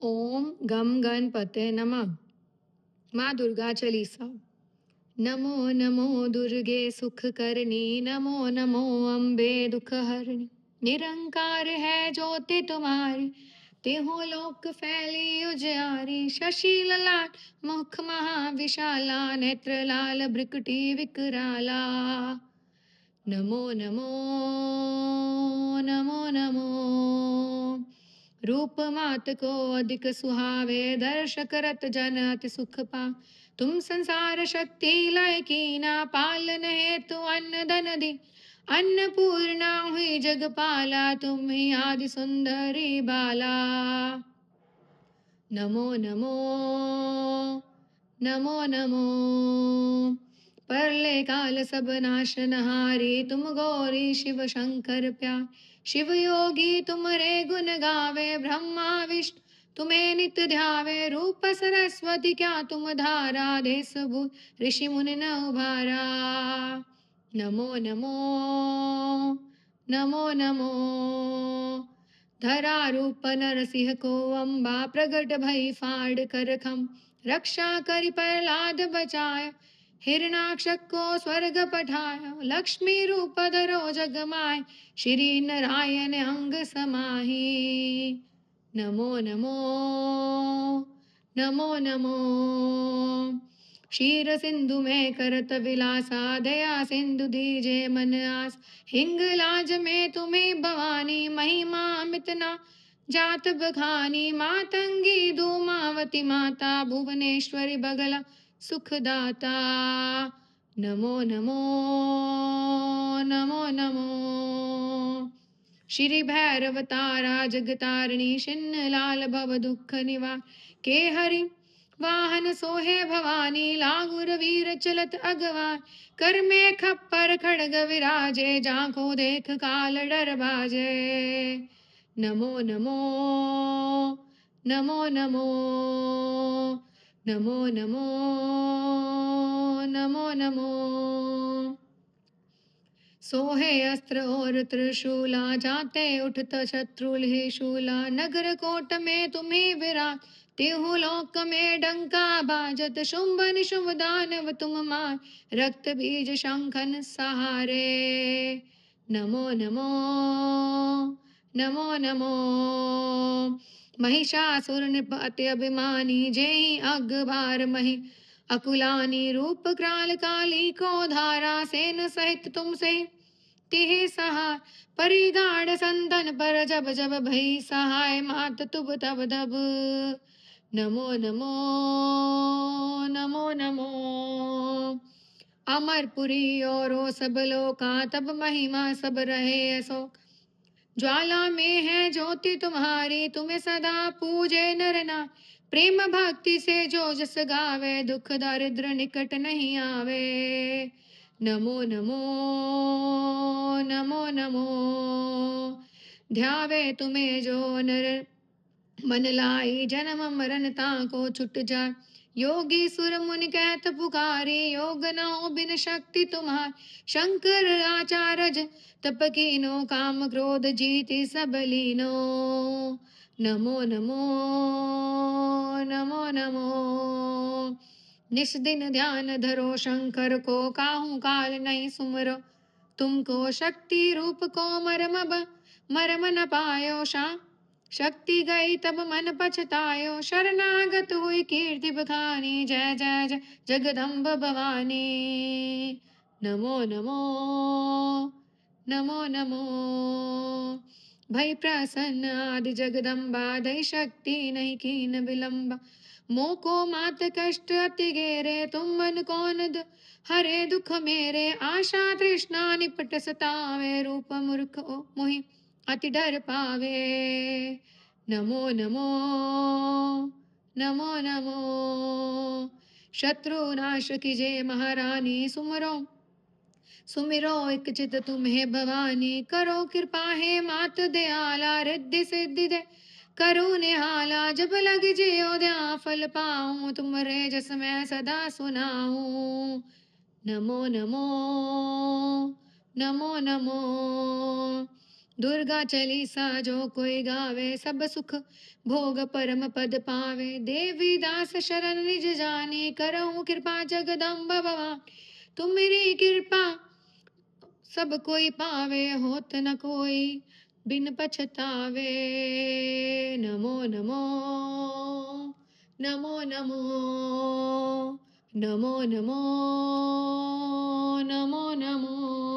ओम गम गणपते नमः। माँ दुर्गा चालीसा। नमो नमो दुर्गे सुख करनी, नमो नमो अम्बे दुख हरणी। निरंकार है ज्योति तुम्हारी, तिहों लोक फैली उजियारी। शशि ललाट मुख महाविशाला, नेत्र लाल भ्रिकुटी विकराला। नमो नमो नमो नमो। रूप मात को अधिक सुहावे, दर्श करत जन अति सुख पा। तुम संसार शक्ति लय कीना, पालन हेतु अन्न धन दी। अन्नपूर्णा हुई जगपाला, तुम ही आदि सुंदरी बाला। नमो नमो नमो नमो। परले काल सब नाशनहारी, तुम गौरी शिव शंकर प्यार। शिव योगी तुम्हारे गुण गावे, ब्रह्मा विष्णु तुम्हें नित्य ध्यावे। रूप सरस्वती क्या तुम धारा, देश भूत ऋषि मुनि न उभारा। नमो नमो नमो नमो। धरा रूप नरसिंह को अम्बा, प्रगट भई फाड़ कर खम। रक्षा करि प्रहलाद बचाया, हिरणाक्ष को स्वर्ग पठाया। लक्ष्मी रूप धरो जग माय, श्री नारायण अंग समाही। नमो नमो नमो नमो। क्षीर सिंधु में करत विलासा, दया सिंधु दीजे मन आस। हिंगलाज में तुम्हें भवानी, महिमा अमित ना जात बखानी। मातंगी धूमावती माता, भुवनेश्वरी बगला सुखदाता। नमो नमो नमो नमो। श्री भैरव तारा जगतारिणी, छिन्न लाल भव दुख निवार। के हरि वाहन सोहे भवानी, लागुर वीर चलत अगवार। कर में खप्पर खड़ग विराजे, जाको देख काल डर बाजे। नमो नमो नमो नमो नमो नमो नमो नमो। सोहे अस्त्र और त्रिशूला, जाते उठत शत्रुल ही शूला। नगर कोट में तुम्हें विराट, तिहु लोक में डंका बाजत। शुंभ निशुंभ दानव तुम मार, रक्त बीज शंखन सहारे। नमो नमो नमो नमो। महिषासुर नृप अति अभिमानी, जेहि अग भार मही अकुलानी। रूप क्राल काली को धारा, सेन सहित तुमसे तिहि सहाय। परिगाढ़ संतन पर जब जब भई सहाय, मात तुब तब तब। नमो नमो नमो नमो। अमरपुरी और सब लोका, तब महिमा सब रहे अशोक। ज्वाला में है ज्योति तुम्हारी, तुम्हें सदा पूजे नर नार। प्रेम भक्ति से जो जस गावे, दुख दारिद्र निकट नहीं आवे। नमो नमो नमो नमो। ध्यावे तुम्हें जो नर मन लाई, जन्म मरण ताको छुट जाए। योगी सुर मुनि कहत पुकारी, योग न हो बिन शक्ति तुम्हार। शंकर आचार्य तप कीनो, काम क्रोध जीति सब लीनो। नमो नमो नमो नमो। निस दिन ध्यान धरो शंकर को, काहू काल नहीं सुमरो। तुमको शक्ति रूप को मरम न पायो शा। शक्ति गई तब मन पछतायो, शरणागत हुई कीर्ति बखानी। जय जय जय जगदम्ब भवानी। नमो नमो नमो नमो। भई प्रसन्न आदि जगदम्बा, दई शक्ति नहीं कीन विलंबा। मोको मात कष्ट अति घेरे, तुम मन कौन हरे दुख मेरे। आशा तृष्णा निपट सतावे, रूप मूर्ख मोहि अति डर पावे। नमो नमो नमो नमो। शत्रु नाश कीजे महारानी, सुमिरो एक चित तुम्हें भवानी। करो कृपा हे मात दयाला, रिद्धि सिद्धि दे करो निहाला। जब लग जियो दया फल पाऊं, तुमरे जस मैं सदा सुनाऊं। नमो नमो नमो नमो। दुर्गा चालीसा जो कोई गावे सब सुख भोग परम पद पावे। देवी दास शरण निज जानी करहु कृपा जगदम्ब भवानी। तुम मेरी कृपा सब कोई पावे होत न कोई बिन पछतावे। नमो नमो नमो नमो नमो नमो नमो नमो